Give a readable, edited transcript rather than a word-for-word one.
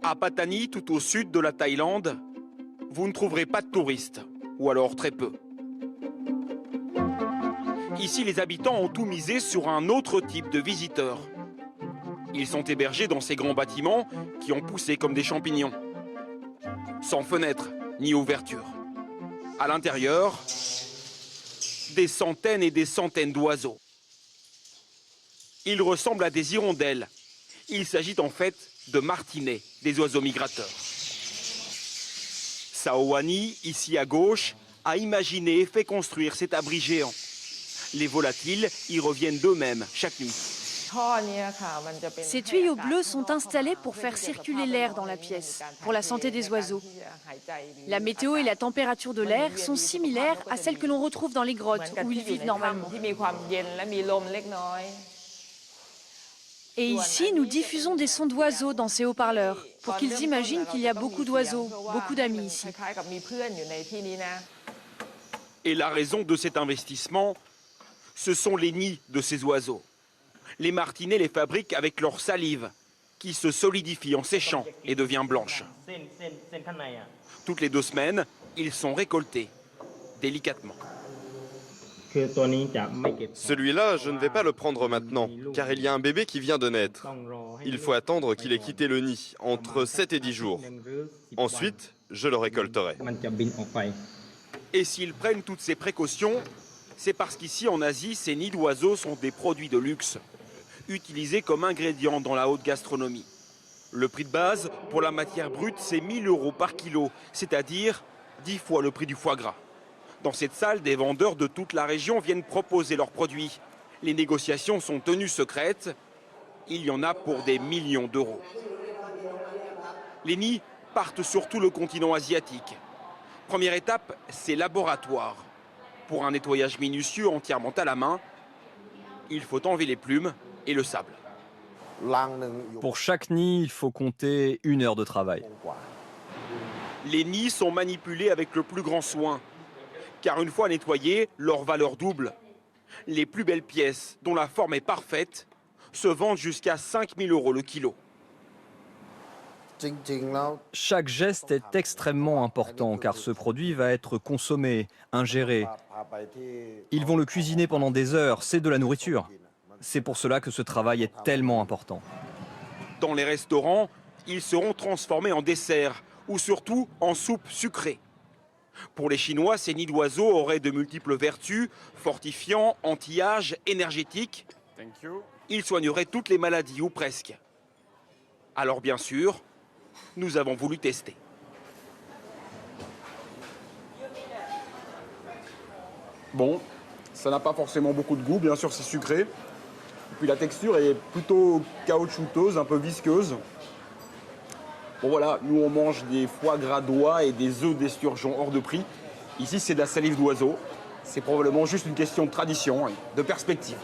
À Pattani, tout au sud de la Thaïlande, vous ne trouverez pas de touristes, ou alors très peu. Ici, les habitants ont tout misé sur un autre type de visiteurs. Ils sont hébergés dans ces grands bâtiments qui ont poussé comme des champignons. Sans fenêtres ni ouverture. À l'intérieur, des centaines et des centaines d'oiseaux. Ils ressemblent à des hirondelles. Il s'agit en fait de martinets, des oiseaux migrateurs. Saoani, ici à gauche, a imaginé et fait construire cet abri géant. Les volatiles y reviennent d'eux-mêmes chaque nuit. Ces tuyaux bleus sont installés pour faire circuler l'air dans la pièce, pour la santé des oiseaux. La météo et la température de l'air sont similaires à celles que l'on retrouve dans les grottes où ils vivent normalement. Et ici, nous diffusons des sons d'oiseaux dans ces haut-parleurs, pour qu'ils imaginent qu'il y a beaucoup d'oiseaux, beaucoup d'amis ici. Et la raison de cet investissement, ce sont les nids de ces oiseaux. Les martinets les fabriquent avec leur salive, qui se solidifie en séchant et devient blanche. Toutes les 2 semaines, ils sont récoltés, délicatement. Celui-là, je ne vais pas le prendre maintenant, car il y a un bébé qui vient de naître. Il faut attendre qu'il ait quitté le nid, entre 7 et 10 jours. Ensuite, je le récolterai. Et s'ils prennent toutes ces précautions, c'est parce qu'ici en Asie, ces nids d'oiseaux sont des produits de luxe, utilisés comme ingrédients dans la haute gastronomie. Le prix de base pour la matière brute, c'est 1 000 € par kilo, c'est-à-dire 10 fois le prix du foie gras. Dans cette salle, des vendeurs de toute la région viennent proposer leurs produits. Les négociations sont tenues secrètes. Il y en a pour des millions d'euros. Les nids partent sur tout le continent asiatique. Première étape, c'est laboratoire. Pour un nettoyage minutieux entièrement à la main, il faut enlever les plumes et le sable. Pour chaque nid, il faut compter 1 heure de travail. Les nids sont manipulés avec le plus grand soin, car une fois nettoyés, leur valeur double. Les plus belles pièces, dont la forme est parfaite, se vendent jusqu'à 5 000 € le kilo. Chaque geste est extrêmement important car ce produit va être consommé, ingéré. Ils vont le cuisiner pendant des heures, c'est de la nourriture. C'est pour cela que ce travail est tellement important. Dans les restaurants, ils seront transformés en dessert ou surtout en soupe sucrée. Pour les Chinois, ces nids d'oiseaux auraient de multiples vertus, fortifiants, anti-âge, énergétiques. Ils soigneraient toutes les maladies ou presque. Alors bien sûr, nous avons voulu tester. Bon, ça n'a pas forcément beaucoup de goût, bien sûr c'est sucré. Et puis la texture est plutôt caoutchouteuse, un peu visqueuse. Bon voilà, nous on mange des foie gras d'oie et des œufs d'esturgeon hors de prix. Ici c'est de la salive d'oiseau. C'est probablement juste une question de tradition et de perspective.